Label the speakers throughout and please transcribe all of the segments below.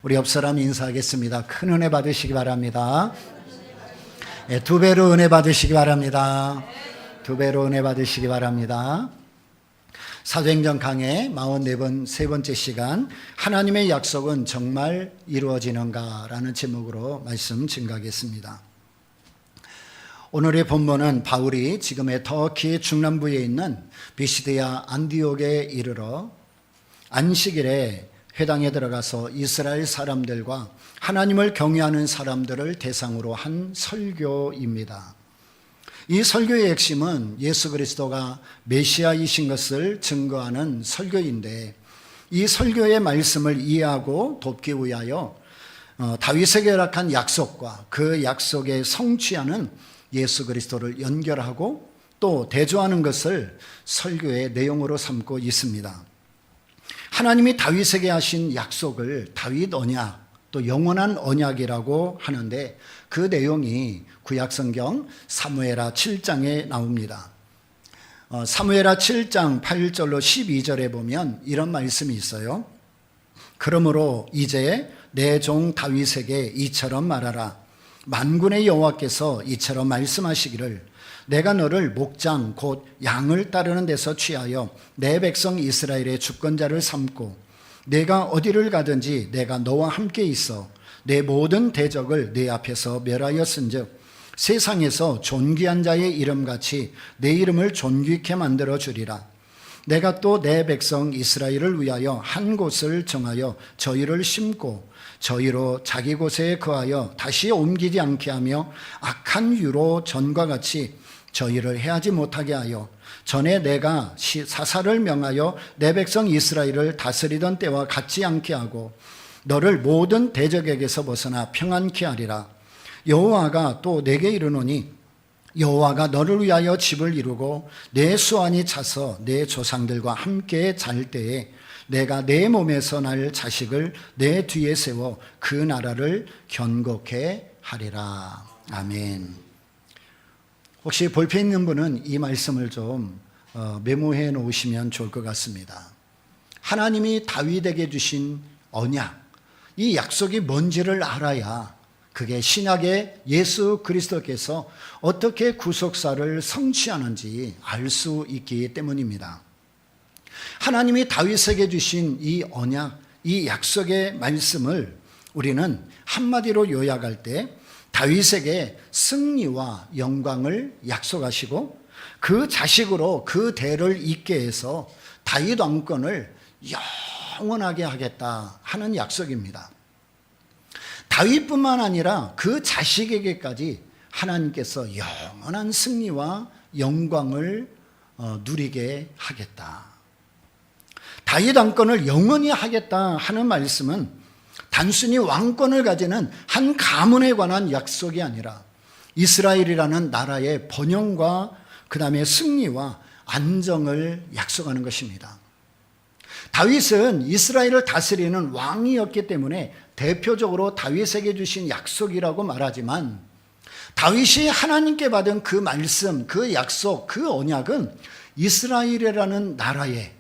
Speaker 1: 우리 옆 사람 인사하겠습니다. 큰 은혜 받으시기 바랍니다. 네, 두 배로 은혜 받으시기 바랍니다. 두 배로 은혜 받으시기 바랍니다. 사도행전 강해 44번 세 번째 시간, 하나님의 약속은 정말 이루어지는가? 라는 제목으로 말씀 증가하겠습니다. 오늘의 본문은 바울이 지금의 터키 중남부에 있는 비시디아 안디옥에 이르러 안식일에 회당에 들어가서 이스라엘 사람들과 하나님을 경외하는 사람들을 대상으로 한 설교입니다. 이 설교의 핵심은 예수 그리스도가 메시아이신 것을 증거하는 설교인데, 이 설교의 말씀을 이해하고 돕기 위하여 다윗에게 허락한 약속과 그 약속에 성취하는 예수 그리스도를 연결하고 또 대조하는 것을 설교의 내용으로 삼고 있습니다. 하나님이 다윗에게 하신 약속을 다윗 언약, 또 영원한 언약이라고 하는데, 그 내용이 구약성경 사무엘하 7장에 나옵니다. 사무엘하 7장 8절로 12절에 보면 이런 말씀이 있어요. 그러므로 이제 내 종 다윗에게 이처럼 말하라. 만군의 여호와께서 이처럼 말씀하시기를, 내가 너를 목장 곧 양을 따르는 데서 취하여 내 백성 이스라엘의 주권자를 삼고, 내가 어디를 가든지 내가 너와 함께 있어 내 모든 대적을 내 앞에서 멸하였은즉 세상에서 존귀한 자의 이름같이 내 이름을 존귀케 만들어 주리라. 내가 또 내 백성 이스라엘을 위하여 한 곳을 정하여 저희를 심고 저희로 자기 곳에 거하여 다시 옮기지 않게 하며 악한 유로 전과 같이 저희를 해하지 못하게 하여 전에 내가 사사를 명하여 내 백성 이스라엘을 다스리던 때와 같지 않게 하고 너를 모든 대적에게서 벗어나 평안케 하리라. 여호와가 또 내게 이르노니, 여호와가 너를 위하여 집을 이루고 내 수완이 차서 내 조상들과 함께 잘 때에 내가 내 몸에서 날 자식을 내 뒤에 세워 그 나라를 견고케 하리라. 아멘. 혹시 볼펜 있는 분은 이 말씀을 좀 메모해 놓으시면 좋을 것 같습니다. 하나님이 다윗에게 주신 언약, 이 약속이 뭔지를 알아야 그게 신약의 예수 그리스도께서 어떻게 구속사를 성취하는지 알 수 있기 때문입니다. 하나님이 다윗에게 주신 이 언약, 이 약속의 말씀을 우리는 한마디로 요약할 때 다윗에게 승리와 영광을 약속하시고 그 자식으로 그 대를 잇게 해서 다윗 왕권을 영원하게 하겠다 하는 약속입니다. 다윗뿐만 아니라 그 자식에게까지 하나님께서 영원한 승리와 영광을 누리게 하겠다. 다윗 왕권을 영원히 하겠다 하는 말씀은 단순히 왕권을 가지는 한 가문에 관한 약속이 아니라 이스라엘이라는 나라의 번영과 그 다음에 승리와 안정을 약속하는 것입니다. 다윗은 이스라엘을 다스리는 왕이었기 때문에 대표적으로 다윗에게 주신 약속이라고 말하지만, 다윗이 하나님께 받은 그 말씀, 그 약속, 그 언약은 이스라엘이라는 나라에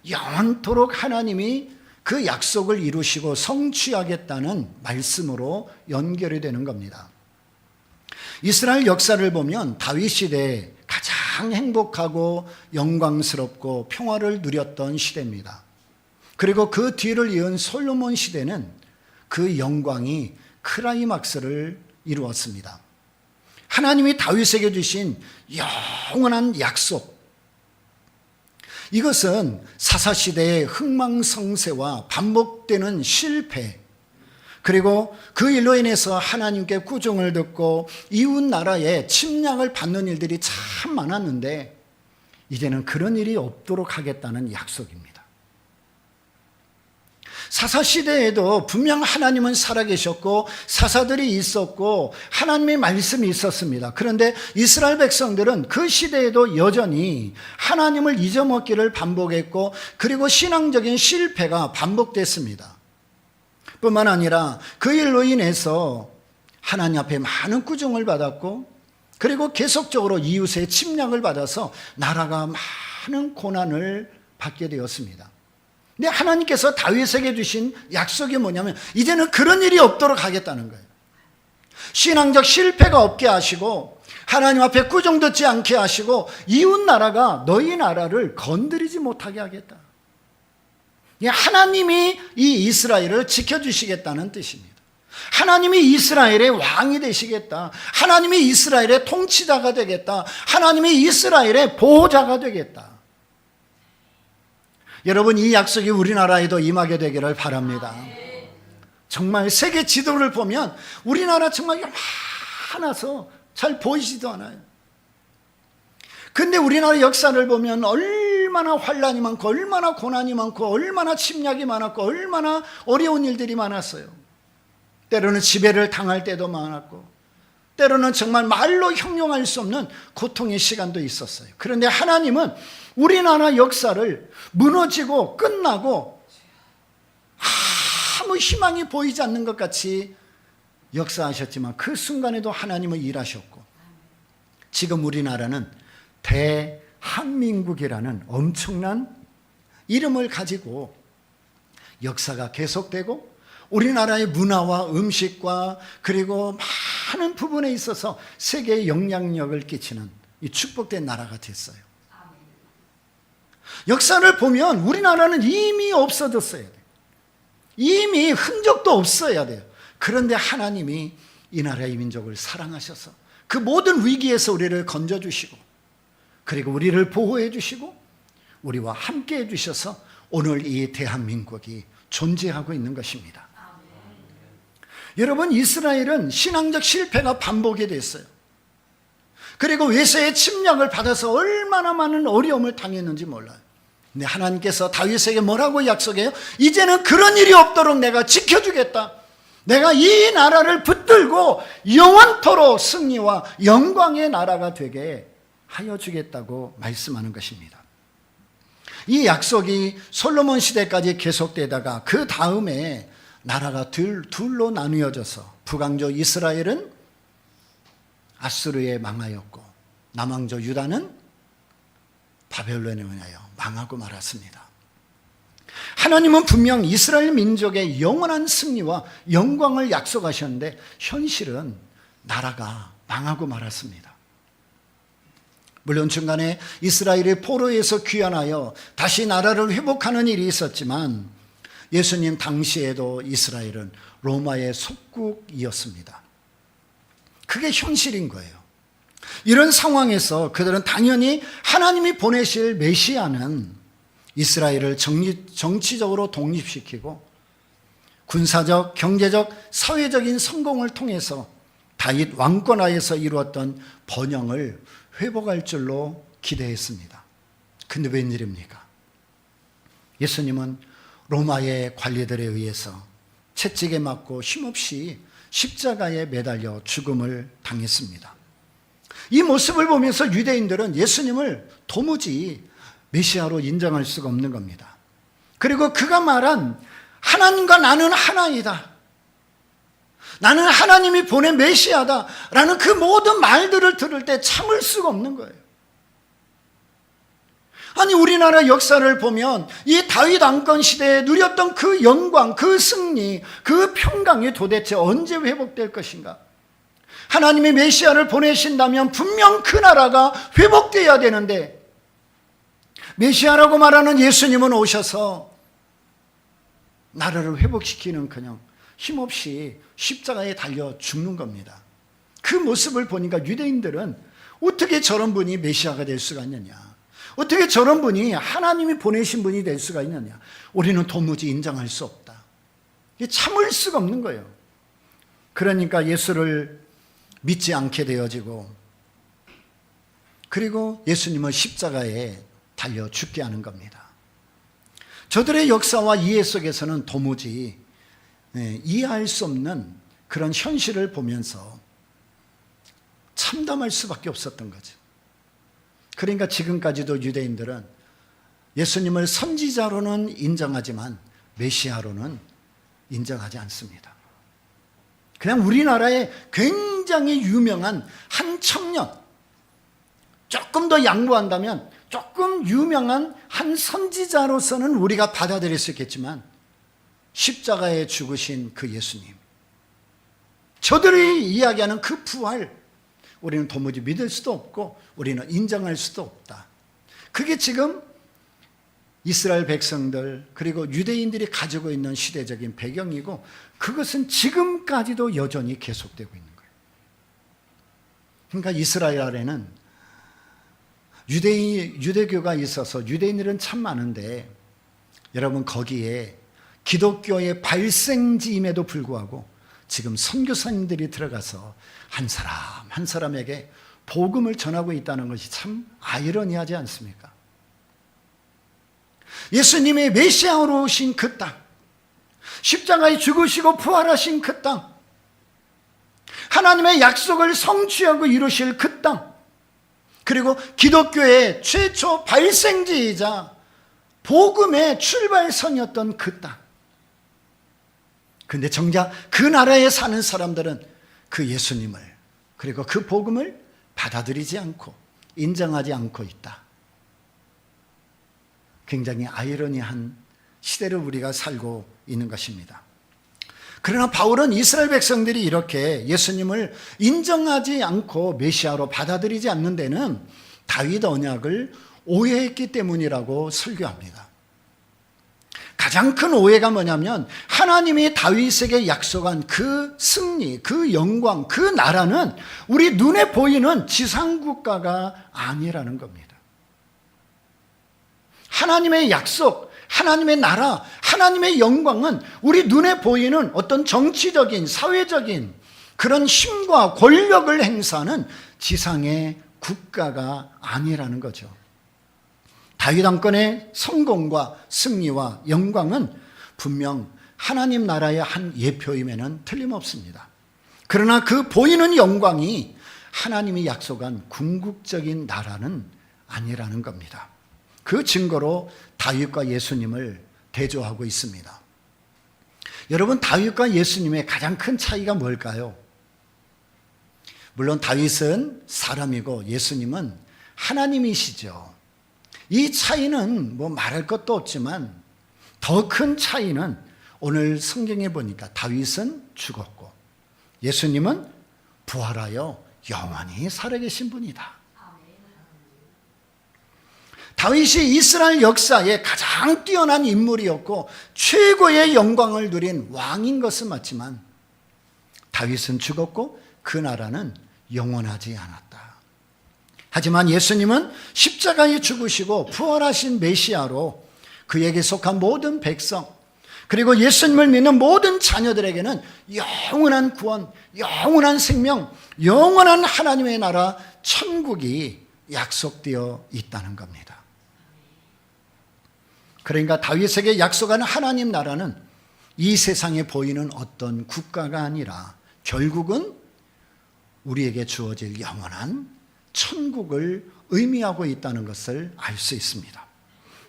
Speaker 1: 영원토록 하나님이 그 약속을 이루시고 성취하겠다는 말씀으로 연결이 되는 겁니다. 이스라엘 역사를 보면 다윗 시대에 가장 행복하고 영광스럽고 평화를 누렸던 시대입니다. 그리고 그 뒤를 이은 솔로몬 시대는 그 영광이 클라이막스를 이루었습니다. 하나님이 다윗에게 주신 영원한 약속, 이것은 사사시대의 흥망성쇠와 반복되는 실패, 그리고 그 일로 인해서 하나님께 꾸중을 듣고 이웃 나라의 침략을 받는 일들이 참 많았는데, 이제는 그런 일이 없도록 하겠다는 약속입니다. 사사시대에도 분명 하나님은 살아계셨고 사사들이 있었고 하나님의 말씀이 있었습니다. 그런데 이스라엘 백성들은 그 시대에도 여전히 하나님을 잊어먹기를 반복했고, 그리고 신앙적인 실패가 반복됐습니다. 뿐만 아니라 그 일로 인해서 하나님 앞에 많은 꾸중을 받았고, 그리고 계속적으로 이웃의 침략을 받아서 나라가 많은 고난을 받게 되었습니다. 근데 하나님께서 다윗에게 주신 약속이 뭐냐면 이제는 그런 일이 없도록 하겠다는 거예요. 신앙적 실패가 없게 하시고 하나님 앞에 꾸중 듣지 않게 하시고 이웃 나라가 너희 나라를 건드리지 못하게 하겠다. 하나님이 이 이스라엘을 지켜주시겠다는 뜻입니다. 하나님이 이스라엘의 왕이 되시겠다. 하나님이 이스라엘의 통치자가 되겠다. 하나님이 이스라엘의 보호자가 되겠다. 여러분, 이 약속이 우리나라에도 임하게 되기를 바랍니다. 정말 세계 지도를 보면 우리나라 정말 요만해서 잘 보이지도 않아요. 근데 우리나라 역사를 보면 얼마나 환란이 많고 얼마나 고난이 많고 얼마나 침략이 많았고 얼마나 어려운 일들이 많았어요. 때로는 지배를 당할 때도 많았고 때로는 정말 말로 형용할 수 없는 고통의 시간도 있었어요. 그런데 하나님은 우리나라 역사를 무너지고 끝나고 아무 희망이 보이지 않는 것 같이 역사하셨지만 그 순간에도 하나님은 일하셨고 지금 우리나라는 대한민국이라는 엄청난 이름을 가지고 역사가 계속되고 우리나라의 문화와 음식과 그리고 많은 부분에 있어서 세계에 영향력을 끼치는 이 축복된 나라가 됐어요. 역사를 보면 우리나라는 이미 없어졌어야 돼요. 이미 흔적도 없어야 돼요. 그런데 하나님이 이 나라의 민족을 사랑하셔서 그 모든 위기에서 우리를 건져주시고 그리고 우리를 보호해 주시고 우리와 함께 해 주셔서 오늘 이 대한민국이 존재하고 있는 것입니다. 여러분, 이스라엘은 신앙적 실패가 반복이 됐어요. 그리고 외세의 침략을 받아서 얼마나 많은 어려움을 당했는지 몰라요. 근데 하나님께서 다윗에게 뭐라고 약속해요? 이제는 그런 일이 없도록 내가 지켜주겠다. 내가 이 나라를 붙들고 영원토록 승리와 영광의 나라가 되게 하여 주겠다고 말씀하는 것입니다. 이 약속이 솔로몬 시대까지 계속되다가 그 다음에 나라가 둘로 나누어져서 북왕조 이스라엘은 아수르에 망하였고 남왕조 유다는 바벨론에 의하여 망하고 말았습니다. 하나님은 분명 이스라엘 민족의 영원한 승리와 영광을 약속하셨는데 현실은 나라가 망하고 말았습니다. 물론 중간에 이스라엘이 포로에서 귀환하여 다시 나라를 회복하는 일이 있었지만 예수님 당시에도 이스라엘은 로마의 속국이었습니다. 그게 현실인 거예요. 이런 상황에서 그들은 당연히 하나님이 보내실 메시아는 이스라엘을 정치적으로 독립시키고 군사적, 경제적, 사회적인 성공을 통해서 다윗 왕권하에서 이루었던 번영을 회복할 줄로 기대했습니다. 근데 웬일입니까? 예수님은 로마의 관리들에 의해서 채찍에 맞고 힘없이 십자가에 매달려 죽음을 당했습니다. 이 모습을 보면서 유대인들은 예수님을 도무지 메시아로 인정할 수가 없는 겁니다. 그리고 그가 말한 하나님과 나는 하나이다, 나는 하나님이 보낸 메시아다 라는 그 모든 말들을 들을 때 참을 수가 없는 거예요. 아니, 우리나라 역사를 보면 이 다윗 왕권 시대에 누렸던 그 영광, 그 승리, 그 평강이 도대체 언제 회복될 것인가? 하나님이 메시아를 보내신다면 분명 그 나라가 회복되어야 되는데 메시아라고 말하는 예수님은 오셔서 나라를 회복시키는커녕 힘없이 십자가에 달려 죽는 겁니다. 그 모습을 보니까 유대인들은 어떻게 저런 분이 메시아가 될 수가 있느냐, 어떻게 저런 분이 하나님이 보내신 분이 될 수가 있느냐, 우리는 도무지 인정할 수 없다, 참을 수가 없는 거예요. 그러니까 예수를 믿지 않게 되어지고 그리고 예수님을 십자가에 달려 죽게 하는 겁니다. 저들의 역사와 이해 속에서는 도무지 이해할 수 없는 그런 현실을 보면서 참담할 수밖에 없었던 거죠. 그러니까 지금까지도 유대인들은 예수님을 선지자로는 인정하지만 메시아로는 인정하지 않습니다. 그냥 우리나라에 굉장히 유명한 한 청년, 조금 더 양보한다면 조금 유명한 한 선지자로서는 우리가 받아들일 수 있겠지만 십자가에 죽으신 그 예수님, 저들이 이야기하는 그 부활, 우리는 도무지 믿을 수도 없고 우리는 인정할 수도 없다. 그게 지금 이스라엘 백성들 그리고 유대인들이 가지고 있는 시대적인 배경이고, 그것은 지금까지도 여전히 계속되고 있는 거예요. 그러니까 이스라엘 아래는 유대교가 있어서 유대인들은 참 많은데, 여러분 거기에 기독교의 발생지임에도 불구하고 지금 선교사님들이 들어가서 한 사람 한 사람에게 복음을 전하고 있다는 것이 참 아이러니하지 않습니까? 예수님의 메시아로 오신 그 땅, 십자가에 죽으시고 부활하신 그 땅, 하나님의 약속을 성취하고 이루실 그 땅, 그리고 기독교의 최초 발생지이자 복음의 출발선이었던 그 땅. 근데 정작 그 나라에 사는 사람들은 그 예수님을 그리고 그 복음을 받아들이지 않고 인정하지 않고 있다. 굉장히 아이러니한 시대를 우리가 살고 있는 것입니다. 그러나 바울은 이스라엘 백성들이 이렇게 예수님을 인정하지 않고 메시아로 받아들이지 않는 데는 다윗 언약을 오해했기 때문이라고 설교합니다. 가장 큰 오해가 뭐냐면 하나님이 다윗에게 약속한 그 승리, 그 영광, 그 나라는 우리 눈에 보이는 지상국가가 아니라는 겁니다. 하나님의 약속, 하나님의 나라, 하나님의 영광은 우리 눈에 보이는 어떤 정치적인, 사회적인 그런 힘과 권력을 행사하는 지상의 국가가 아니라는 거죠. 다윗 왕권의 성공과 승리와 영광은 분명 하나님 나라의 한 예표임에는 틀림없습니다. 그러나 그 보이는 영광이 하나님이 약속한 궁극적인 나라는 아니라는 겁니다. 그 증거로 다윗과 예수님을 대조하고 있습니다. 여러분, 다윗과 예수님의 가장 큰 차이가 뭘까요? 물론 다윗은 사람이고 예수님은 하나님이시죠. 이 차이는 뭐 말할 것도 없지만 더 큰 차이는 오늘 성경에 보니까 다윗은 죽었고 예수님은 부활하여 영원히 살아계신 분이다. 다윗이 이스라엘 역사의 가장 뛰어난 인물이었고 최고의 영광을 누린 왕인 것은 맞지만 다윗은 죽었고 그 나라는 영원하지 않았다. 하지만 예수님은 십자가에 죽으시고 부활하신 메시아로 그에게 속한 모든 백성, 그리고 예수님을 믿는 모든 자녀들에게는 영원한 구원, 영원한 생명, 영원한 하나님의 나라 천국이 약속되어 있다는 겁니다. 그러니까 다윗에게 약속한 하나님 나라는 이 세상에 보이는 어떤 국가가 아니라 결국은 우리에게 주어질 영원한 천국을 의미하고 있다는 것을 알 수 있습니다.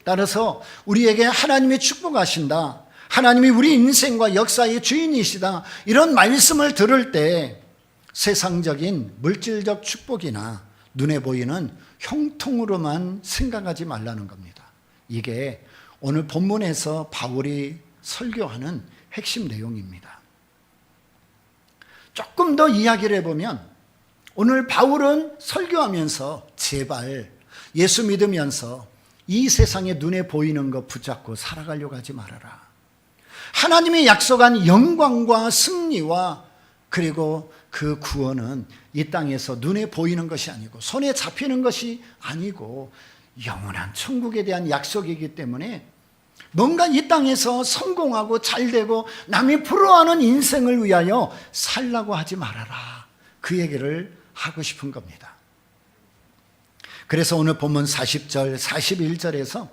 Speaker 1: 따라서 우리에게 하나님이 축복하신다, 하나님이 우리 인생과 역사의 주인이시다, 이런 말씀을 들을 때 세상적인 물질적 축복이나 눈에 보이는 형통으로만 생각하지 말라는 겁니다. 이게 오늘 본문에서 바울이 설교하는 핵심 내용입니다. 조금 더 이야기를 해보면 오늘 바울은 설교하면서 제발 예수 믿으면서 이 세상에 눈에 보이는 것 붙잡고 살아가려고 하지 말아라. 하나님이 약속한 영광과 승리와 그리고 그 구원은 이 땅에서 눈에 보이는 것이 아니고 손에 잡히는 것이 아니고 영원한 천국에 대한 약속이기 때문에 뭔가 이 땅에서 성공하고 잘되고 남이 부러워하는 인생을 위하여 살라고 하지 말아라. 그 얘기를 하고 싶은 겁니다. 그래서 오늘 본문 40절, 41절에서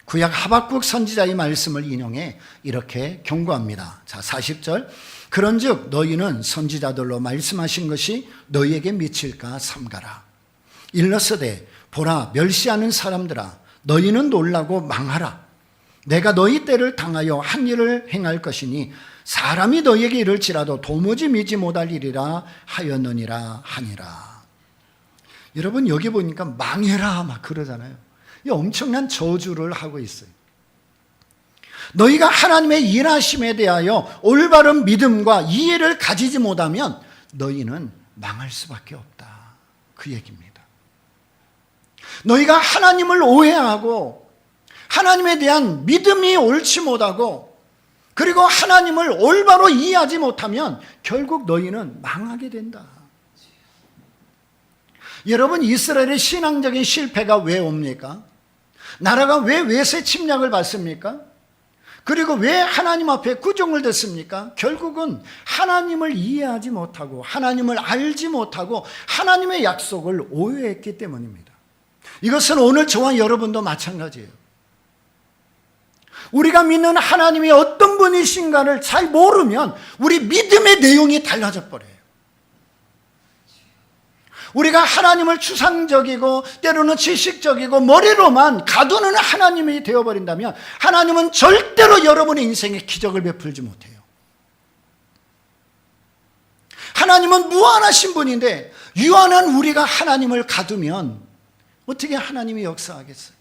Speaker 1: 구약 하박국 선지자의 말씀을 인용해 이렇게 경고합니다. 자, 40절. 그런즉 너희는 선지자들로 말씀하신 것이 너희에게 미칠까 삼가라. 일러서되 보라, 멸시하는 사람들아, 너희는 놀라고 망하라. 내가 너희 때를 당하여 한 일을 행할 것이니 사람이 너희에게 이를지라도 도무지 믿지 못할 일이라 하였느니라 하니라. 여러분, 여기 보니까 망해라 막 그러잖아요. 이 엄청난 저주를 하고 있어요. 너희가 하나님의 일하심에 대하여 올바른 믿음과 이해를 가지지 못하면 너희는 망할 수밖에 없다. 그 얘기입니다. 너희가 하나님을 오해하고 하나님에 대한 믿음이 옳지 못하고 그리고 하나님을 올바로 이해하지 못하면 결국 너희는 망하게 된다. 여러분, 이스라엘의 신앙적인 실패가 왜 옵니까? 나라가 왜 외세 침략을 받습니까? 그리고 왜 하나님 앞에 구종을 듣습니까? 결국은 하나님을 이해하지 못하고 하나님을 알지 못하고 하나님의 약속을 오해했기 때문입니다. 이것은 오늘 저와 여러분도 마찬가지예요. 우리가 믿는 하나님이 어떤 분이신가를 잘 모르면 우리 믿음의 내용이 달라져 버려요. 우리가 하나님을 추상적이고 때로는 지식적이고 머리로만 가두는 하나님이 되어버린다면 하나님은 절대로 여러분의 인생에 기적을 베풀지 못해요. 하나님은 무한하신 분인데 유한한 우리가 하나님을 가두면 어떻게 하나님이 역사하겠어요?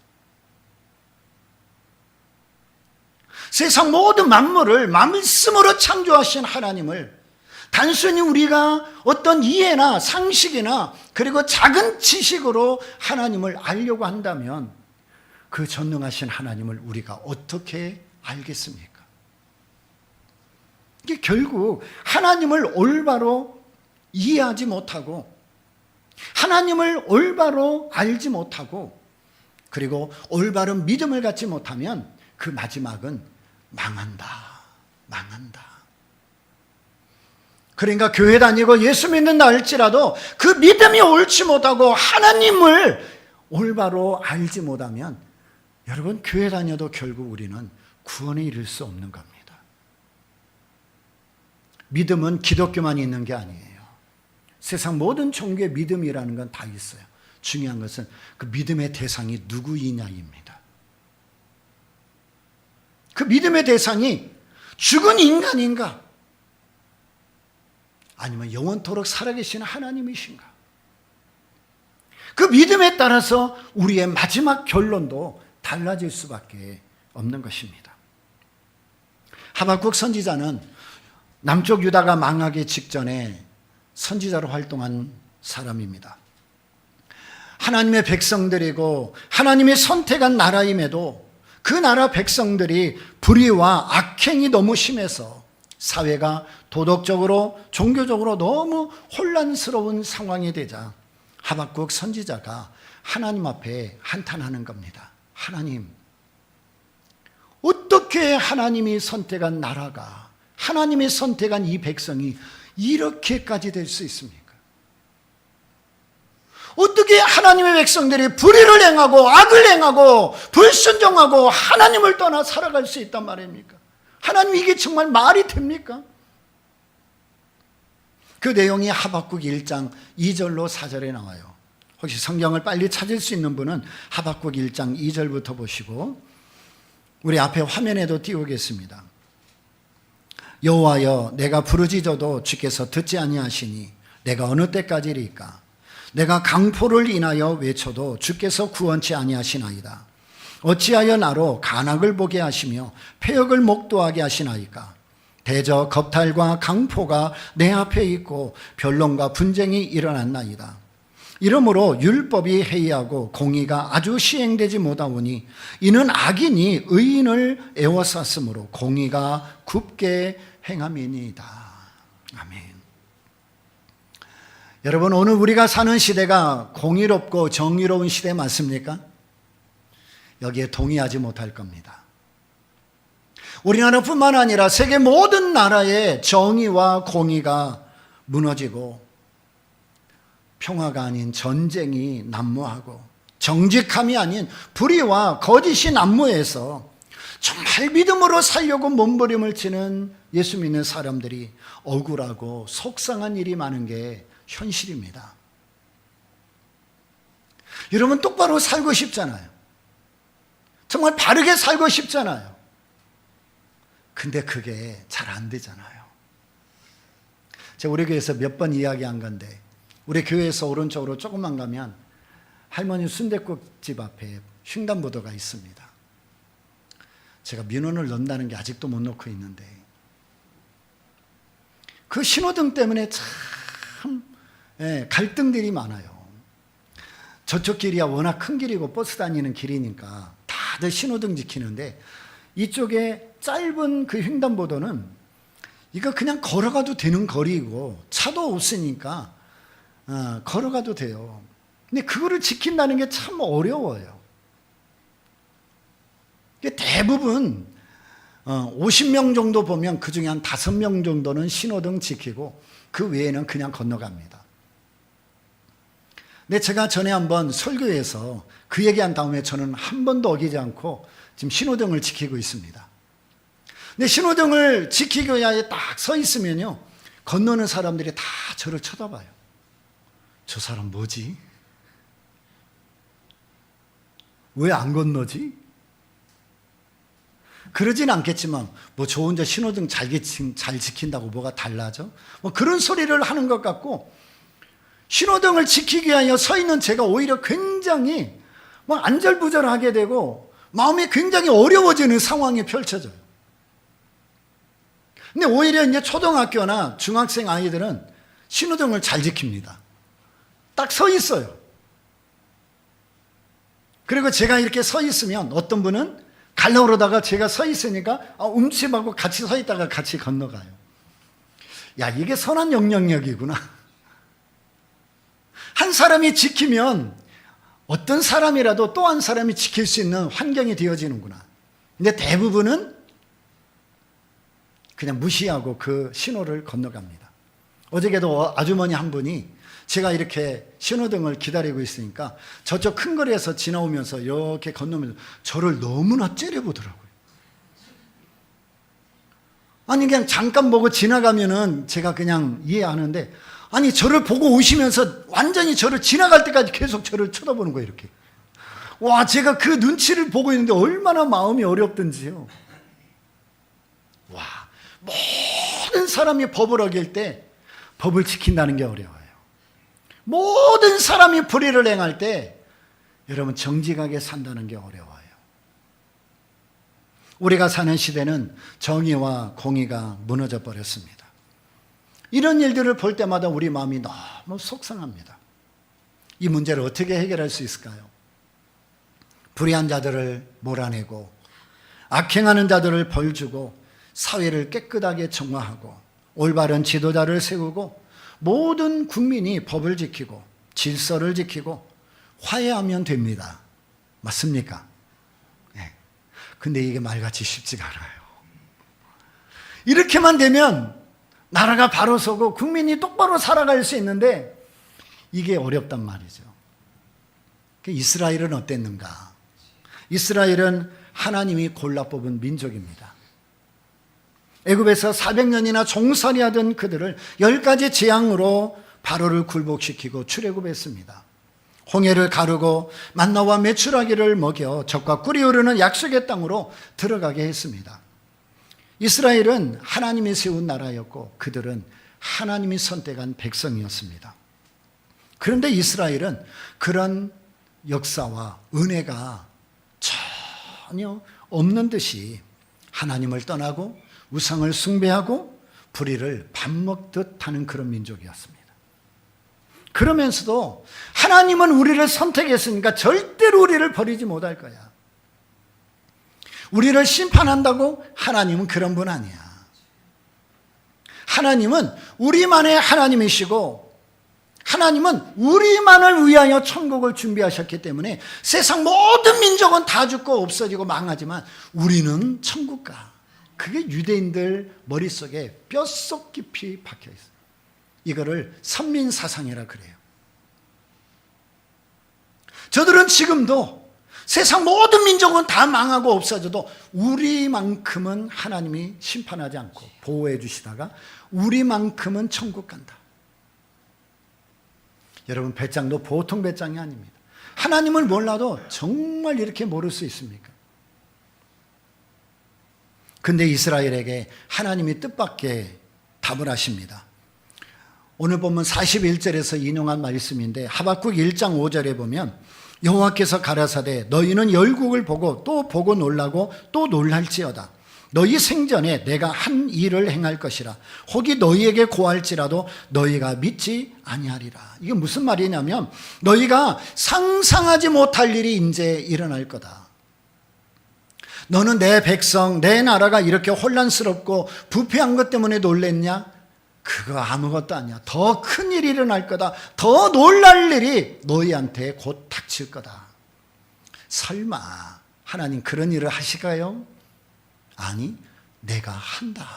Speaker 1: 세상 모든 만물을 말씀으로 창조하신 하나님을 단순히 우리가 어떤 이해나 상식이나 그리고 작은 지식으로 하나님을 알려고 한다면 그 전능하신 하나님을 우리가 어떻게 알겠습니까? 이게 결국 하나님을 올바로 이해하지 못하고 하나님을 올바로 알지 못하고 그리고 올바른 믿음을 갖지 못하면 그 마지막은 망한다. 그러니까 교회 다니고 예수 믿는다 할지라도 그 믿음이 옳지 못하고 하나님을 올바로 알지 못하면 여러분, 교회 다녀도 결국 우리는 구원에 이를 수 없는 겁니다. 믿음은 기독교만 있는 게 아니에요. 세상 모든 종교의 믿음이라는 건 다 있어요. 중요한 것은 그 믿음의 대상이 누구이냐입니다. 그 믿음의 대상이 죽은 인간인가? 아니면 영원토록 살아계신 하나님이신가? 그 믿음에 따라서 우리의 마지막 결론도 달라질 수밖에 없는 것입니다. 하박국 선지자는 남쪽 유다가 망하기 직전에 선지자로 활동한 사람입니다. 하나님의 백성들이고 하나님이 선택한 나라임에도 그 나라 백성들이 불의와 악행이 너무 심해서 사회가 도덕적으로 종교적으로 너무 혼란스러운 상황이 되자 하박국 선지자가 하나님 앞에 한탄하는 겁니다. 하나님, 어떻게 하나님이 선택한 나라가, 하나님이 선택한 이 백성이 이렇게까지 될 수 있습니까? 어떻게 하나님의 백성들이 불의를 행하고 악을 행하고 불순종하고 하나님을 떠나 살아갈 수 있단 말입니까? 하나님, 이게 정말 말이 됩니까? 그 내용이 하박국 1장 2절로 4절에 나와요. 혹시 성경을 빨리 찾을 수 있는 분은 하박국 1장 2절부터 보시고 우리 앞에 화면에도 띄우겠습니다. 여호와여, 내가 부르짖어도 주께서 듣지 아니하시니 내가 어느 때까지리까? 내가 강포를 인하여 외쳐도 주께서 구원치 아니하시나이다. 어찌하여 나로 간악을 보게 하시며 패역을 목도하게 하시나이까? 대저 겁탈과 강포가 내 앞에 있고 변론과 분쟁이 일어났나이다. 이러므로 율법이 해이하고 공의가 아주 시행되지 못하오니 이는 악인이 의인을 애워쌌으므로 공의가 굽게 행함이니이다. 아멘. 여러분, 오늘 우리가 사는 시대가 공의롭고 정의로운 시대 맞습니까? 여기에 동의하지 못할 겁니다. 우리나라뿐만 아니라 세계 모든 나라의 정의와 공의가 무너지고 평화가 아닌 전쟁이 난무하고 정직함이 아닌 불의와 거짓이 난무해서 정말 믿음으로 살려고 몸부림을 치는 예수 믿는 사람들이 억울하고 속상한 일이 많은 게 현실입니다. 여러분, 똑바로 살고 싶잖아요. 정말 바르게 살고 싶잖아요. 근데 그게 잘 안 되잖아요. 제가 우리 교회에서 몇 번 이야기한 건데 우리 교회에서 오른쪽으로 조금만 가면 할머니 순댓국집 앞에 횡단보도가 있습니다. 제가 민원을 넣는다는 게 아직도 못 넣고 있는데, 그 신호등 때문에 참 갈등들이 많아요. 저쪽 길이야 워낙 큰 길이고 버스 다니는 길이니까 다들 신호등 지키는데, 이쪽에 짧은 그 횡단보도는 이거 그냥 걸어가도 되는 거리고 차도 없으니까 걸어가도 돼요. 근데 그거를 지킨다는 게 참 어려워요. 대부분 50명 정도 보면 그 중에 한 5명 정도는 신호등 지키고 그 외에는 그냥 건너갑니다. 근데 제가 전에 한번 설교에서 그 얘기한 다음에 저는 한 번도 어기지 않고 지금 신호등을 지키고 있습니다. 근데 신호등을 지키기 위해 딱 서 있으면요, 건너는 사람들이 다 저를 쳐다봐요. 저 사람 뭐지? 왜 안 건너지? 그러진 않겠지만 뭐 저 혼자 신호등 잘 지킨다고 뭐가 달라져? 뭐 그런 소리를 하는 것 같고, 신호등을 지키기 위하여 서 있는 제가 오히려 굉장히 뭐 안절부절하게 되고 마음이 굉장히 어려워지는 상황이 펼쳐져요. 근데 오히려 이제 초등학교나 중학생 아이들은 신호등을 잘 지킵니다. 딱 서 있어요. 그리고 제가 이렇게 서 있으면 어떤 분은 가려고 그러다가 제가 서 있으니까 움츠하고 같이 서 있다가 같이 건너가요. 야, 이게 선한 영향력이구나. 한 사람이 지키면 어떤 사람이라도 또 한 사람이 지킬 수 있는 환경이 되어지는구나. 근데 대부분은 그냥 무시하고 그 신호를 건너갑니다. 어저께도 아주머니 한 분이 제가 이렇게 신호등을 기다리고 있으니까 저쪽 큰 거리에서 지나오면서 이렇게 건너면서 저를 너무나 째려보더라고요. 아니 그냥 잠깐 보고 지나가면은 제가 그냥 이해하는데, 아니 저를 보고 오시면서 완전히 저를 지나갈 때까지 계속 저를 쳐다보는 거예요, 이렇게. 와, 제가 그 눈치를 보고 있는데 얼마나 마음이 어렵던지요. 와, 모든 사람이 법을 어길 때 법을 지킨다는 게 어려워요. 모든 사람이 불의를 행할 때 여러분 정직하게 산다는 게 어려워요. 우리가 사는 시대는 정의와 공의가 무너져 버렸습니다. 이런 일들을 볼 때마다 우리 마음이 너무 속상합니다. 이 문제를 어떻게 해결할 수 있을까요? 불의한 자들을 몰아내고 악행하는 자들을 벌주고 사회를 깨끗하게 정화하고 올바른 지도자를 세우고 모든 국민이 법을 지키고 질서를 지키고 화해하면 됩니다. 맞습니까? 네. 근데 이게 말같이 쉽지가 않아요. 이렇게만 되면 나라가 바로 서고 국민이 똑바로 살아갈 수 있는데 이게 어렵단 말이죠. 이스라엘은 어땠는가? 이스라엘은 하나님이 골라 뽑은 민족입니다. 애굽에서 400년이나 종살이하던 그들을 10가지 재앙으로 바로를 굴복시키고 출애굽했습니다. 홍해를 가르고 만나와 메추라기를 먹여 적과 꿀이 흐르는 약속의 땅으로 들어가게 했습니다. 이스라엘은 하나님이 세운 나라였고 그들은 하나님이 선택한 백성이었습니다. 그런데 이스라엘은 그런 역사와 은혜가 전혀 없는 듯이 하나님을 떠나고 우상을 숭배하고 불의를 밥 먹듯 하는 그런 민족이었습니다. 그러면서도 하나님은 우리를 선택했으니까 절대로 우리를 버리지 못할 거야. 우리를 심판한다고? 하나님은 그런 분 아니야. 하나님은 우리만의 하나님이시고 하나님은 우리만을 위하여 천국을 준비하셨기 때문에 세상 모든 민족은 다 죽고 없어지고 망하지만 우리는 천국 가. 그게 유대인들 머릿속에 뼛속 깊이 박혀 있어요. 이거를 선민사상이라 그래요. 저들은 지금도 세상 모든 민족은 다 망하고 없어져도 우리만큼은 하나님이 심판하지 않고 보호해 주시다가 우리만큼은 천국 간다. 여러분, 배짱도 보통 배짱이 아닙니다. 하나님을 몰라도 정말 이렇게 모를 수 있습니까? 근데 이스라엘에게 하나님이 뜻밖의 답을 하십니다. 오늘 보면 41절에서 인용한 말씀인데 하박국 1장 5절에 보면 여호와께서 가라사대 너희는 열국을 보고 또 보고 놀라고 또 놀랄지어다. 너희 생전에 내가 한 일을 행할 것이라. 혹이 너희에게 고할지라도 너희가 믿지 아니하리라. 이게 무슨 말이냐면 너희가 상상하지 못할 일이 이제 일어날 거다. 너는 내 백성, 내 나라가 이렇게 혼란스럽고 부패한 것 때문에 놀랬냐? 그거 아무것도 아니야. 더 큰 일이 일어날 거다. 더 놀랄 일이 너희한테 곧 닥칠 거다. 설마 하나님 그런 일을 하실까요? 아니, 내가 한다.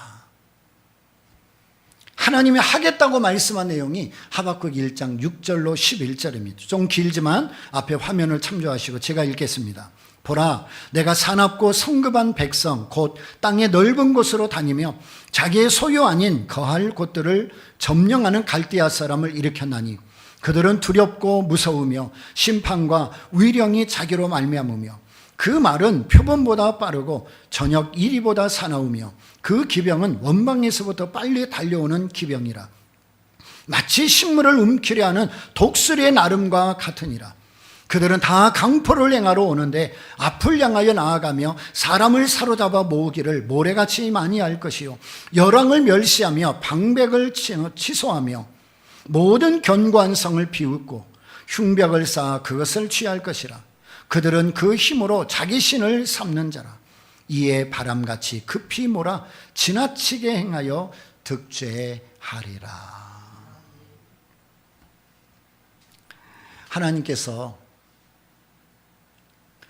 Speaker 1: 하나님이 하겠다고 말씀한 내용이 하박국 1장 6절로 11절입니다. 좀 길지만 앞에 화면을 참조하시고 제가 읽겠습니다. 보라, 내가 사납고 성급한 백성 곧 땅의 넓은 곳으로 다니며 자기의 소유 아닌 거할 곳들을 점령하는 갈대아 사람을 일으켰나니 그들은 두렵고 무서우며 심판과 위령이 자기로 말미암으며 그 말은 표범보다 빠르고 저녁 이리보다 사나우며 그 기병은 원방에서부터 빨리 달려오는 기병이라. 마치 식물을 움키려 하는 독수리의 나름과 같으니라. 그들은 다 강포를 행하러 오는데 앞을 향하여 나아가며 사람을 사로잡아 모으기를 모래같이 많이 할 것이요 열왕을 멸시하며 방백을 취소하며 모든 견고한 성을 비웃고 흉벽을 쌓아 그것을 취할 것이라. 그들은 그 힘으로 자기 신을 삼는 자라. 이에 바람같이 급히 몰아 지나치게 행하여 득죄하리라. 하나님께서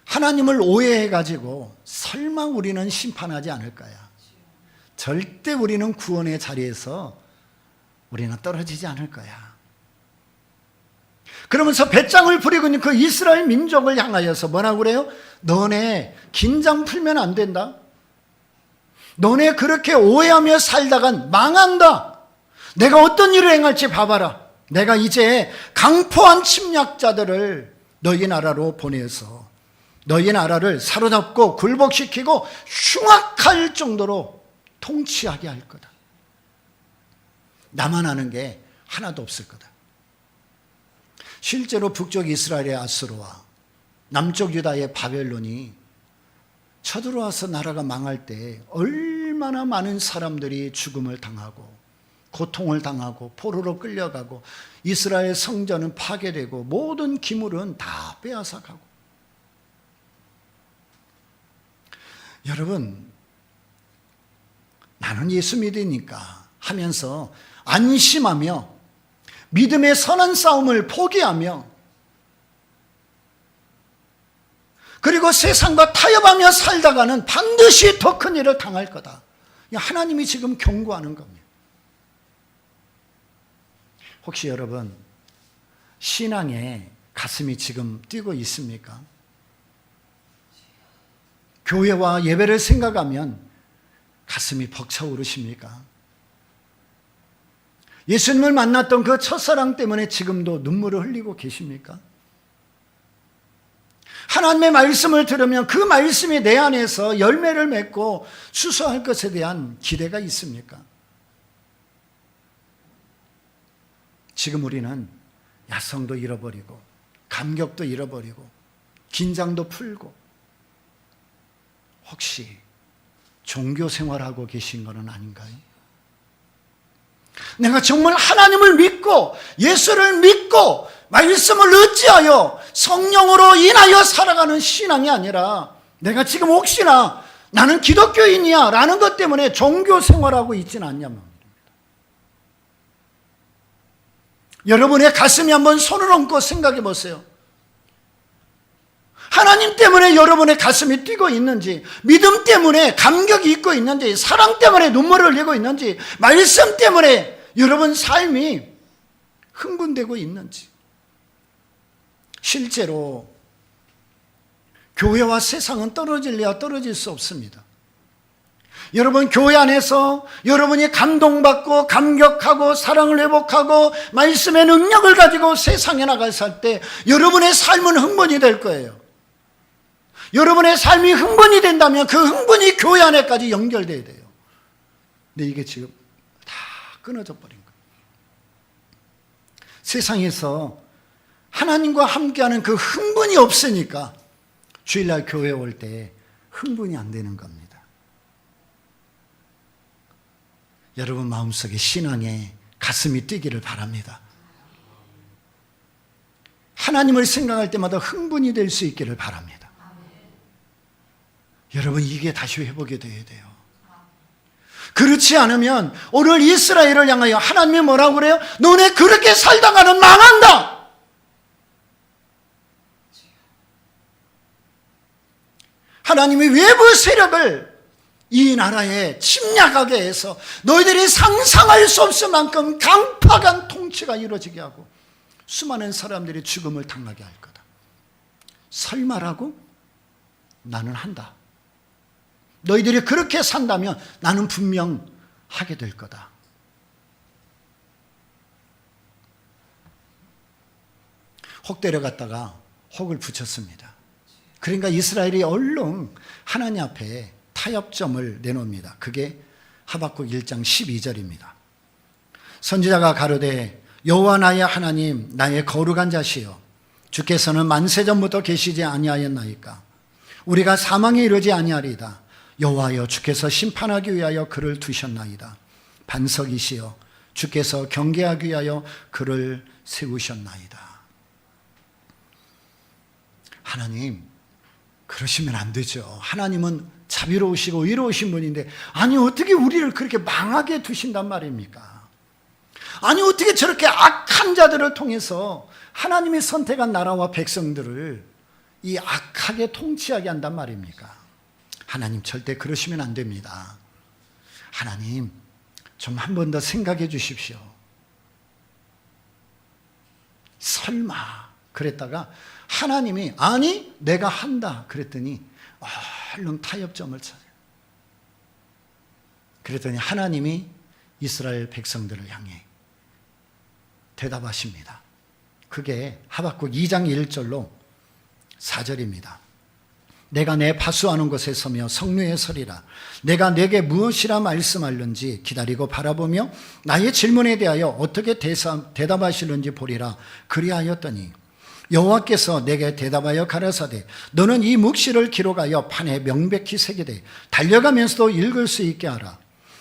Speaker 1: 하나님을 오해해가지고 설마 우리는 심판하지 않을 거야. 절대 우리는 구원의 자리에서 우리는 떨어지지 않을 거야. 그러면서 배짱을 부리고 있는 그 이스라엘 민족을 향하여서 뭐라고 그래요? 너네 긴장 풀면 안 된다. 너네 그렇게 오해하며 살다간 망한다. 내가 어떤 일을 행할지 봐봐라. 내가 이제 강포한 침략자들을 너희 나라로 보내서 너희 나라를 사로잡고 굴복시키고 흉악할 정도로 통치하게 할 거다. 나만 아는 게 하나도 없을 거다. 실제로 북쪽 이스라엘의 아수르와 남쪽 유다의 바벨론이 쳐들어와서 나라가 망할 때 얼마나 많은 사람들이 죽음을 당하고 고통을 당하고 포로로 끌려가고 이스라엘 성전은 파괴되고 모든 기물은 다 빼앗아가고. 여러분, 나는 예수 믿으니까 하면서 안심하며 믿음의 선한 싸움을 포기하며 그리고 세상과 타협하며 살다가는 반드시 더 큰 일을 당할 거다. 하나님이 지금 경고하는 겁니다. 혹시 여러분 신앙에 가슴이 지금 뛰고 있습니까? 교회와 예배를 생각하면 가슴이 벅차오르십니까? 예수님을 만났던 그 첫사랑 때문에 지금도 눈물을 흘리고 계십니까? 하나님의 말씀을 들으면 그 말씀이 내 안에서 열매를 맺고 수소할 것에 대한 기대가 있습니까? 지금 우리는 야성도 잃어버리고 감격도 잃어버리고 긴장도 풀고 혹시 종교 생활하고 계신 것은 아닌가요? 내가 정말 하나님을 믿고 예수를 믿고 말씀을 의지하여 성령으로 인하여 살아가는 신앙이 아니라 내가 지금 혹시나 나는 기독교인이야 라는 것 때문에 종교 생활하고 있지는 않냐면 여러분의 가슴에 한번 손을 얹고 생각해 보세요. 하나님 때문에 여러분의 가슴이 뛰고 있는지, 믿음 때문에 감격이 있고 있는지, 사랑 때문에 눈물을 흘리고 있는지, 말씀 때문에 여러분 삶이 흥분되고 있는지. 실제로 교회와 세상은 떨어질래야 떨어질 수 없습니다. 여러분 교회 안에서 여러분이 감동받고 감격하고 사랑을 회복하고 말씀의 능력을 가지고 세상에 나가서 때 여러분의 삶은 흥분이 될 거예요. 여러분의 삶이 흥분이 된다면 그 흥분이 교회 안에까지 연결돼야 돼요. 근데 이게 지금 다 끊어져 버린 거예요. 세상에서 하나님과 함께하는 그 흥분이 없으니까 주일날 교회 올 때 흥분이 안 되는 겁니다. 여러분 마음속에 신앙에 가슴이 뛰기를 바랍니다. 하나님을 생각할 때마다 흥분이 될 수 있기를 바랍니다. 여러분 이게 다시 회복이 되어야 돼요. 그렇지 않으면 오늘 이스라엘을 향하여 하나님이 뭐라고 그래요? 너네 그렇게 살다가는 망한다. 하나님이 외부 세력을 이 나라에 침략하게 해서 너희들이 상상할 수 없을 만큼 강팍한 통치가 이루어지게 하고 수많은 사람들이 죽음을 당하게 할 거다. 설마라고? 나는 한다. 너희들이 그렇게 산다면 나는 분명 하게 될 거다. 혹 데려갔다가 혹을 붙였습니다. 그러니까 이스라엘이 얼른 하나님 앞에 타협점을 내놓습니다. 그게 하박국 1장 12절입니다. 선지자가 가로되 여호와 나의 하나님 나의 거룩한 자시여 주께서는 만세전부터 계시지 아니하였나이까 우리가 사망에 이르지 아니하리이다. 여호와여 주께서 심판하기 위하여 그를 두셨나이다. 반석이시여 주께서 경계하기 위하여 그를 세우셨나이다. 하나님 그러시면 안 되죠. 하나님은 자비로우시고 의로우신 분인데 아니 어떻게 우리를 그렇게 망하게 두신단 말입니까? 아니 어떻게 저렇게 악한 자들을 통해서 하나님이 선택한 나라와 백성들을 이 악하게 통치하게 한단 말입니까? 하나님 절대 그러시면 안 됩니다. 하나님 좀 한 번 더 생각해 주십시오. 설마 그랬다가 하나님이 아니 내가 한다 그랬더니 얼른 타협점을 찾아요. 그랬더니 하나님이 이스라엘 백성들을 향해 대답하십니다. 그게 하박국 2장 1절로 4절입니다. 내가 내 파수하는 곳에 서며 성류에 서리라. 내가 내게 무엇이라 말씀할는지 기다리고 바라보며 나의 질문에 대하여 어떻게 대답하실는지 보리라. 그리하였더니 여호와께서 내게 대답하여 가라사대 너는 이 묵시를 기록하여 판에 명백히 새기되 달려가면서도 읽을 수 있게 하라.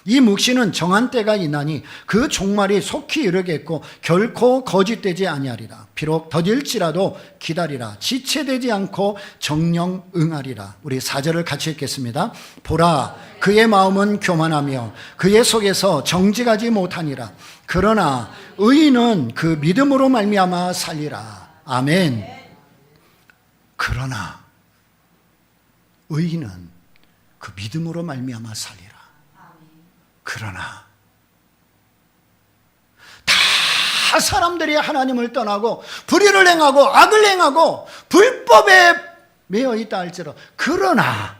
Speaker 1: 이 묵시는 정한 때가 있나니 그 종말이 속히 이르겠고 결코 거짓되지 아니하리라. 비록 더딜지라도 기다리라. 지체되지 않고 정령 응하리라. 우리 4절을 같이 읽겠습니다. 보라 그의 마음은 교만하며 그의 속에서 정직하지 못하니라. 그러나 의인은 그 믿음으로 말미암아 살리라. 아멘. 그러나 의인은 그 믿음으로 말미암아 살리라. 그러나 다 사람들이 하나님을 떠나고 불의를 행하고 악을 행하고 불법에 매여 있다 할지라도 그러나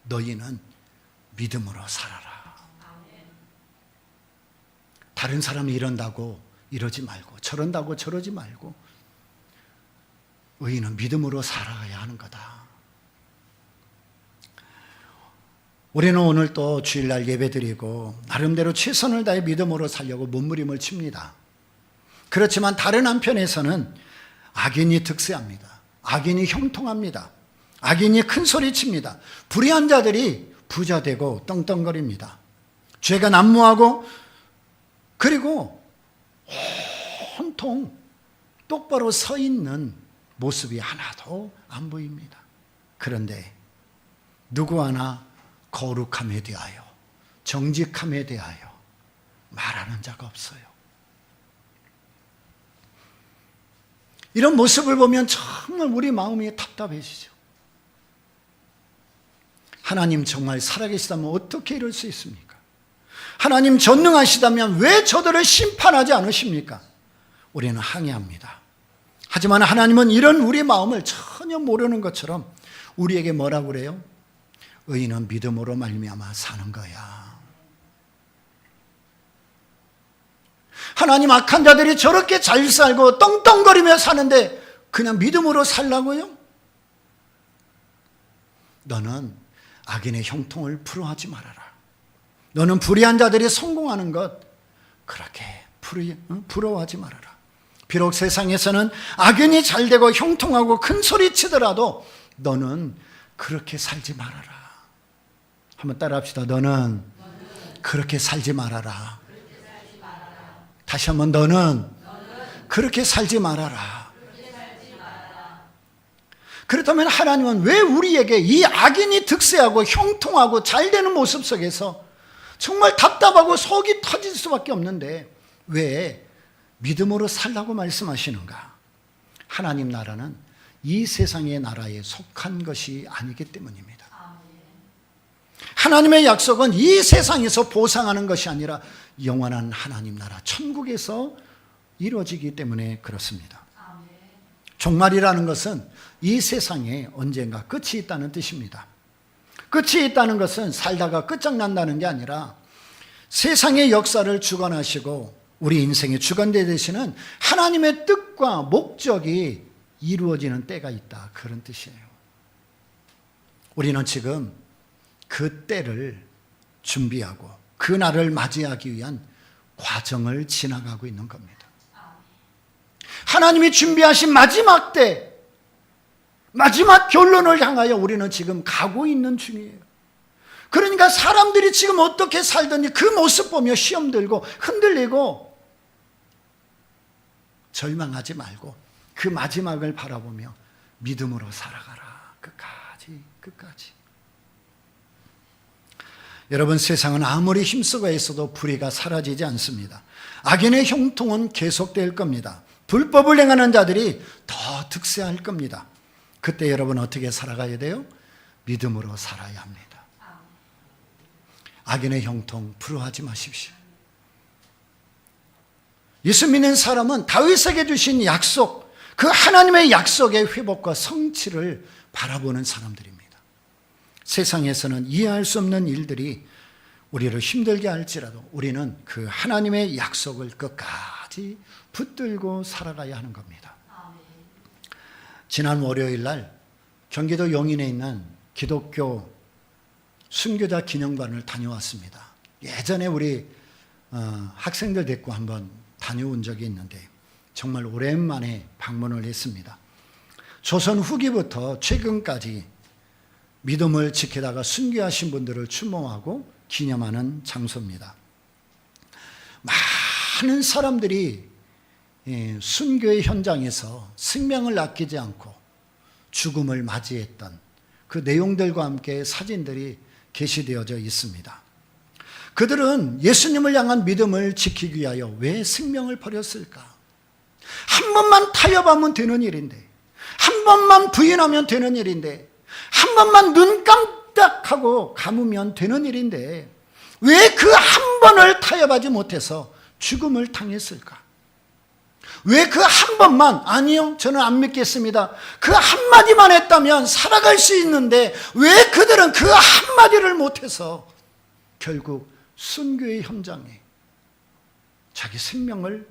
Speaker 1: 너희는 믿음으로 살아라. 다른 사람이 이런다고 이러지 말고 저런다고 저러지 말고 의인은 믿음으로 살아가야 하는 거다. 우리는 오늘 또 주일날 예배드리고 나름대로 최선을 다해 믿음으로 살려고 몸부림을 칩니다. 그렇지만 다른 한편에서는 악인이 득세합니다. 악인이 형통합니다. 악인이 큰 소리 칩니다. 불의한 자들이 부자 되고 떵떵거립니다. 죄가 난무하고 그리고 온통 똑바로 서 있는 모습이 하나도 안 보입니다. 그런데 누구 하나 거룩함에 대하여 정직함에 대하여 말하는 자가 없어요. 이런 모습을 보면 정말 우리 마음이 답답해지죠. 하나님 정말 살아계시다면 어떻게 이럴 수 있습니까? 하나님 전능하시다면 왜 저들을 심판하지 않으십니까? 우리는 항의합니다. 하지만 하나님은 이런 우리 마음을 전혀 모르는 것처럼 우리에게 뭐라고 그래요? 의인은 믿음으로 말미암아 사는 거야. 하나님 악한 자들이 저렇게 잘 살고 떵떵거리며 사는데 그냥 믿음으로 살라고요? 너는 악인의 형통을 부러워하지 말아라. 너는 불의한 자들이 성공하는 것 그렇게 부러워하지 말아라. 비록 세상에서는 악연이 잘되고 형통하고 큰 소리 치더라도 너는 그렇게 살지 말아라. 한번 따라합시다. 너는 그렇게 살지 말아라. 다시 한번 너는 그렇게 살지 말아라. 그렇다면 하나님은 왜 우리에게 이 악인이 득세하고 형통하고 잘되는 모습 속에서 정말 답답하고 속이 터질 수밖에 없는데 왜 믿음으로 살라고 말씀하시는가? 하나님 나라는 이 세상의 나라에 속한 것이 아니기 때문입니다. 하나님의 약속은 이 세상에서 보상하는 것이 아니라 영원한 하나님 나라 천국에서 이루어지기 때문에 그렇습니다. 종말이라는 것은 이 세상에 언젠가 끝이 있다는 뜻입니다. 끝이 있다는 것은 살다가 끝장난다는 게 아니라 세상의 역사를 주관하시고 우리 인생의 주관대 되시는 하나님의 뜻과 목적이 이루어지는 때가 있다, 그런 뜻이에요. 우리는 지금 그 때를 준비하고 그 날을 맞이하기 위한 과정을 지나가고 있는 겁니다. 하나님이 준비하신 마지막 때, 마지막 결론을 향하여 우리는 지금 가고 있는 중이에요. 그러니까 사람들이 지금 어떻게 살든지 그 모습 보며 시험 들고 흔들리고 절망하지 말고 그 마지막을 바라보며 믿음으로 살아가라. 끝까지. 여러분, 세상은 아무리 힘쓰고 있어도 불의가 사라지지 않습니다. 악인의 형통은 계속될 겁니다. 불법을 행하는 자들이 더 득세할 겁니다. 그때 여러분 어떻게 살아가야 돼요? 믿음으로 살아야 합니다. 악인의 형통 부러워하지 마십시오. 예수 믿는 사람은 다윗에게 주신 약속, 그 하나님의 약속의 회복과 성취를 바라보는 사람들입니다. 세상에서는 이해할 수 없는 일들이 우리를 힘들게 할지라도 우리는 그 하나님의 약속을 끝까지 붙들고 살아가야 하는 겁니다. 지난 월요일 날 경기도 용인에 있는 기독교 순교자 기념관을 다녀왔습니다. 예전에 우리 학생들 데리고 한번 다녀온 적이 있는데 정말 오랜만에 방문을 했습니다. 조선 후기부터 최근까지 믿음을 지키다가 순교하신 분들을 추모하고 기념하는 장소입니다. 많은 사람들이 순교의 현장에서 생명을 아끼지 않고 죽음을 맞이했던 그 내용들과 함께 사진들이 게시되어져 있습니다. 그들은 예수님을 향한 믿음을 지키기 위하여 왜 생명을 버렸을까? 한 번만 타협하면 되는 일인데, 한 번만 부인하면 되는 일인데, 한 번만 눈 깜짝하고 감으면 되는 일인데 왜 그 한 번을 타협하지 못해서 죽음을 당했을까? 왜 그 한 번만, 아니요, 저는 안 믿겠습니다, 그 한마디만 했다면 살아갈 수 있는데 왜 그들은 그 한마디를 못해서 결국 순교의 현장에 자기 생명을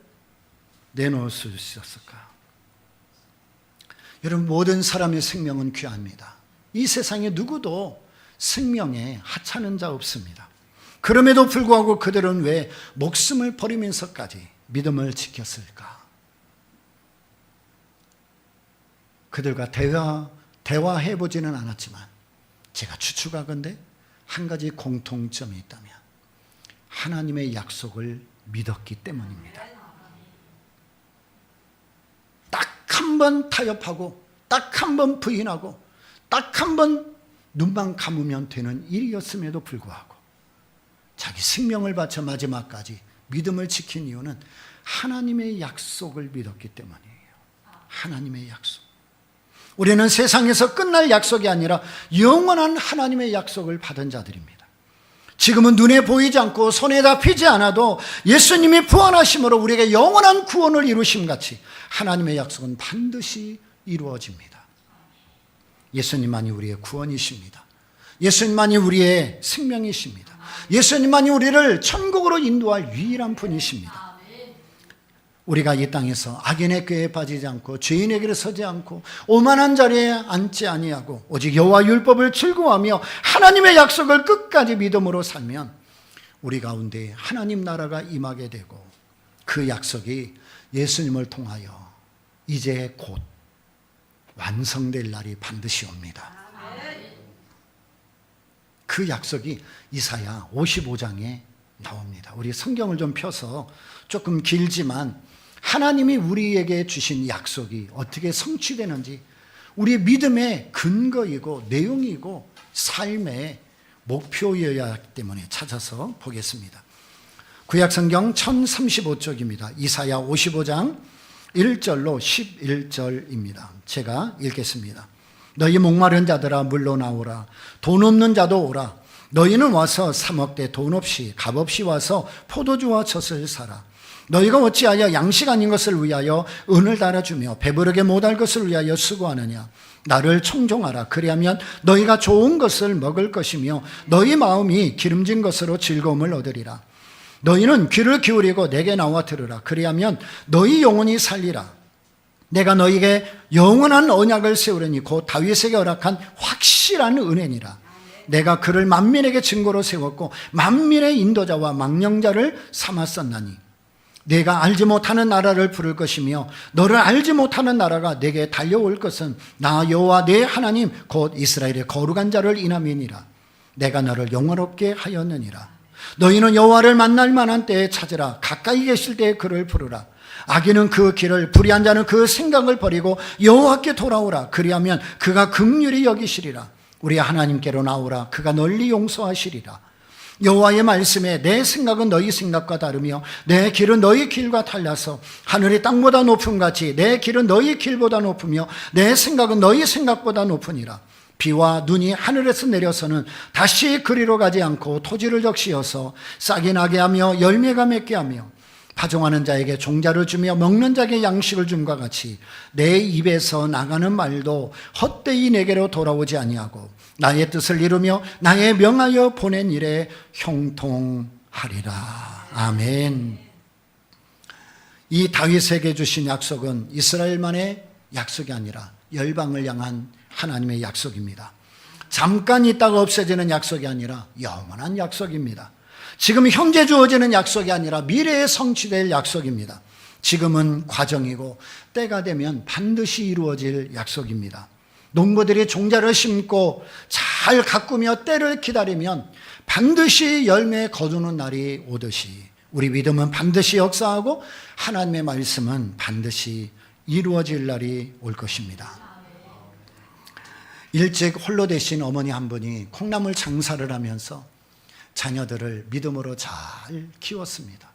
Speaker 1: 내놓을 수 있었을까? 여러분, 모든 사람의 생명은 귀합니다. 이 세상에 누구도 생명에 하찮은 자 없습니다. 그럼에도 불구하고 그들은 왜 목숨을 버리면서까지 믿음을 지켰을까? 그들과 대화해보지는 않았지만 제가 추측하건대 한 가지 공통점이 있다면 하나님의 약속을 믿었기 때문입니다. 딱 한 번 타협하고 딱 한 번 부인하고 딱 한 번 눈만 감으면 되는 일이었음에도 불구하고 자기 생명을 바쳐 마지막까지 믿음을 지킨 이유는 하나님의 약속을 믿었기 때문이에요. 하나님의 약속. 우리는 세상에서 끝날 약속이 아니라 영원한 하나님의 약속을 받은 자들입니다. 지금은 눈에 보이지 않고 손에 잡히지 않아도 예수님이 부활하심으로 우리에게 영원한 구원을 이루심 같이 하나님의 약속은 반드시 이루어집니다. 예수님만이 우리의 구원이십니다. 예수님만이 우리의 생명이십니다. 예수님만이 우리를 천국으로 인도할 유일한 분이십니다. 우리가 이 땅에서 악인의 꾀에 빠지지 않고 죄인의 길에 서지 않고 오만한 자리에 앉지 아니하고 오직 여호와 율법을 즐거워하며 하나님의 약속을 끝까지 믿음으로 살면 우리 가운데 하나님 나라가 임하게 되고 그 약속이 예수님을 통하여 이제 곧 완성될 날이 반드시 옵니다. 그 약속이 이사야 55장에 나옵니다. 우리 성경을 좀 펴서 조금 길지만 하나님이 우리에게 주신 약속이 어떻게 성취되는지 우리 믿음의 근거이고 내용이고 삶의 목표여야 하기 때문에 찾아서 보겠습니다. 구약성경 1035쪽입니다. 이사야 55장 1절로 11절입니다. 제가 읽겠습니다. 너희 목마른 자들아 물러나오라. 돈 없는 자도 오라. 너희는 와서 사 먹되 돈 없이 값 없이 와서 포도주와 젖을 사라. 너희가 어찌하여 양식 아닌 것을 위하여 은을 달아주며 배부르게 못할 것을 위하여 수고하느냐. 나를 청종하라. 그리하면 너희가 좋은 것을 먹을 것이며 너희 마음이 기름진 것으로 즐거움을 얻으리라. 너희는 귀를 기울이고 내게 나와 들으라. 그리하면 너희 영혼이 살리라. 내가 너희에게 영원한 언약을 세우려니 곧 다윗에게 허락한 확실한 은혜니라. 내가 그를 만민에게 증거로 세웠고 만민의 인도자와 망령자를 삼았었나니 내가 알지 못하는 나라를 부를 것이며 너를 알지 못하는 나라가 내게 달려올 것은 나 여호와 내 하나님 곧 이스라엘의 거룩한 자를 인함이니라. 내가 너를 영원롭게 하였느니라. 너희는 여호와를 만날 만한 때에 찾으라. 가까이 계실 때에 그를 부르라. 악인은 그 길을 불의한 자는 그 생각을 버리고 여호와께 돌아오라. 그리하면 그가 긍휼히 여기시리라. 우리 하나님께로 나오라. 그가 널리 용서하시리라. 여호와의 말씀에 내 생각은 너희 생각과 다르며 내 길은 너희 길과 달라서 하늘이 땅보다 높음같이 내 길은 너희 길보다 높으며 내 생각은 너희 생각보다 높으니라. 비와 눈이 하늘에서 내려서는 다시 그리로 가지 않고 토지를 적시어서 싹이 나게 하며 열매가 맺게 하며 파종하는 자에게 종자를 주며 먹는 자에게 양식을 줌과 같이 내 입에서 나가는 말도 헛되이 내게로 돌아오지 아니하고 나의 뜻을 이루며 나의 명하여 보낸 일에 형통하리라. 아멘. 이 다윗에게 주신 약속은 이스라엘만의 약속이 아니라 열방을 향한 하나님의 약속입니다. 잠깐 있다가 없어지는 약속이 아니라 영원한 약속입니다. 지금 현재 주어지는 약속이 아니라 미래에 성취될 약속입니다. 지금은 과정이고 때가 되면 반드시 이루어질 약속입니다. 농부들이 종자를 심고 잘 가꾸며 때를 기다리면 반드시 열매 거두는 날이 오듯이 우리 믿음은 반드시 역사하고 하나님의 말씀은 반드시 이루어질 날이 올 것입니다. 일찍 홀로 되신 어머니 한 분이 콩나물 장사를 하면서 자녀들을 믿음으로 잘 키웠습니다.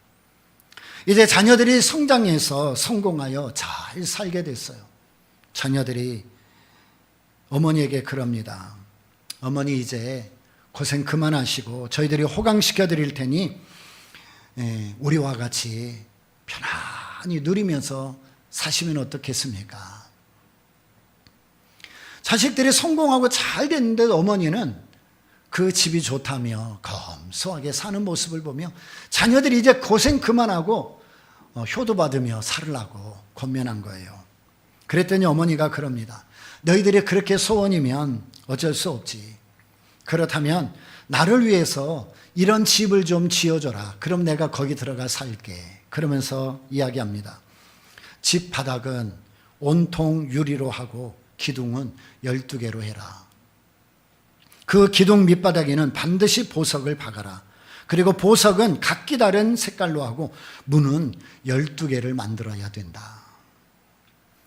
Speaker 1: 이제 자녀들이 성장해서 성공하여 잘 살게 됐어요. 자녀들이 어머니에게 그럽니다. 어머니 이제 고생 그만하시고 저희들이 호강시켜 드릴 테니 우리와 같이 편안히 누리면서 사시면 어떻겠습니까? 자식들이 성공하고 잘 됐는데 어머니는 그 집이 좋다며 검소하게 사는 모습을 보며 자녀들이 이제 고생 그만하고 효도받으며 살으라고 권면한 거예요. 그랬더니 어머니가 그럽니다. 너희들이 그렇게 소원이면 어쩔 수 없지. 그렇다면 나를 위해서 이런 집을 좀 지어줘라. 그럼 내가 거기 들어가 살게. 그러면서 이야기합니다. 집 바닥은 온통 유리로 하고 기둥은 12개로 해라. 그 기둥 밑바닥에는 반드시 보석을 박아라. 그리고 보석은 각기 다른 색깔로 하고 문은 12개를 만들어야 된다.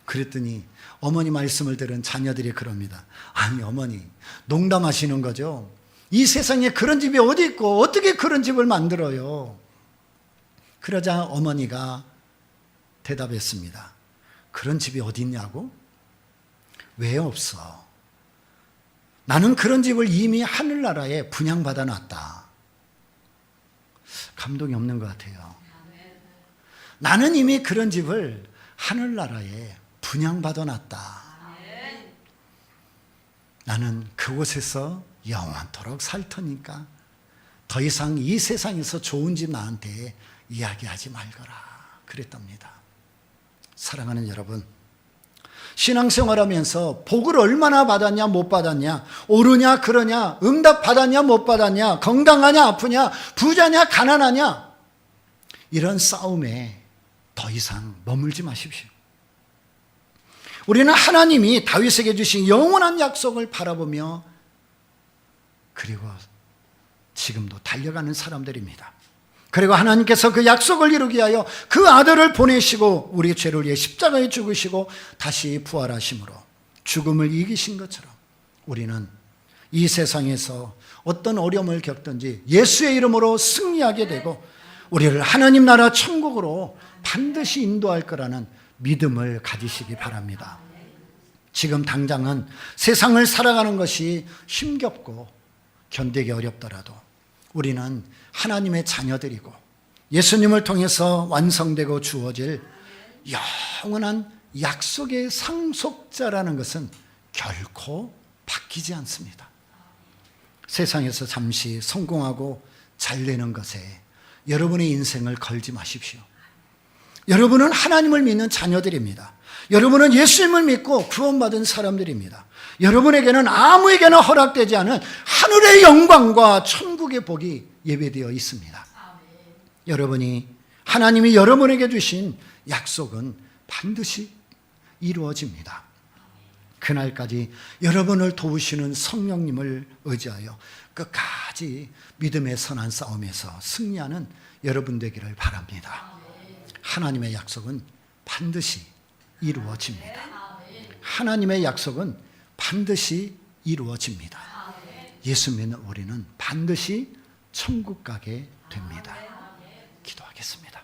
Speaker 1: 그랬더니 어머니 말씀을 들은 자녀들이 그럽니다. 아니 어머니 농담하시는 거죠? 이 세상에 그런 집이 어디 있고 어떻게 그런 집을 만들어요? 그러자 어머니가 대답했습니다. 그런 집이 어디 있냐고? 왜 없어? 나는 그런 집을 이미 하늘나라에 분양받아 놨다. 감동이 없는 것 같아요. 나는 이미 그런 집을 하늘나라에 분양받아 놨다. 나는 그곳에서 영원토록 살 터니까 더 이상 이 세상에서 좋은 집 나한테 이야기하지 말거라 그랬답니다. 사랑하는 여러분, 신앙생활하면서 복을 얼마나 받았냐 못 받았냐, 오르냐 그러냐, 응답 받았냐 못 받았냐, 건강하냐 아프냐, 부자냐 가난하냐, 이런 싸움에 더 이상 머물지 마십시오. 우리는 하나님이 다윗에게 주신 영원한 약속을 바라보며 그리고 지금도 달려가는 사람들입니다. 그리고 하나님께서 그 약속을 이루기 위하여 그 아들을 보내시고 우리의 죄를 위해 십자가에 죽으시고 다시 부활하심으로 죽음을 이기신 것처럼 우리는 이 세상에서 어떤 어려움을 겪든지 예수의 이름으로 승리하게 되고 우리를 하나님 나라 천국으로 반드시 인도할 거라는 믿음을 가지시기 바랍니다. 지금 당장은 세상을 살아가는 것이 힘겹고 견디기 어렵더라도 우리는 하나님의 자녀들이고 예수님을 통해서 완성되고 주어질 영원한 약속의 상속자라는 것은 결코 바뀌지 않습니다. 세상에서 잠시 성공하고 잘 되는 것에 여러분의 인생을 걸지 마십시오. 여러분은 하나님을 믿는 자녀들입니다. 여러분은 예수님을 믿고 구원받은 사람들입니다. 여러분에게는 아무에게나 허락되지 않은 하늘의 영광과 천국의 복이 예배되어 있습니다. 여러분이 하나님이 여러분에게 주신 약속은 반드시 이루어집니다. 그날까지 여러분을 도우시는 성령님을 의지하여 끝까지 믿음의 선한 싸움에서 승리하는 여러분 되기를 바랍니다. 하나님의 약속은 반드시 이루어집니다. 하나님의 약속은 반드시 이루어집니다. 예수 믿는 우리는 반드시 천국 가게 됩니다. 기도하겠습니다.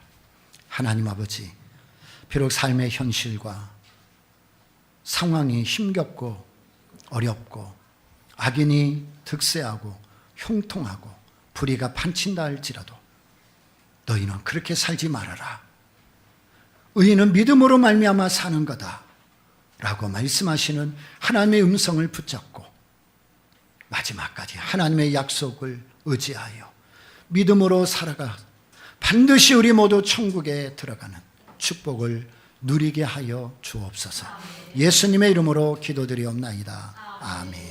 Speaker 1: 하나님 아버지, 비록 삶의 현실과 상황이 힘겹고 어렵고 악인이 득세하고 형통하고 불의가 판친다 할지라도 너희는 그렇게 살지 말아라. 의인은 믿음으로 말미암아 사는 거다 라고 말씀하시는 하나님의 음성을 붙잡고 마지막까지 하나님의 약속을 의지하여 믿음으로 살아가 반드시 우리 모두 천국에 들어가는 축복을 누리게 하여 주옵소서. 예수님의 이름으로 기도드리옵나이다. 아멘.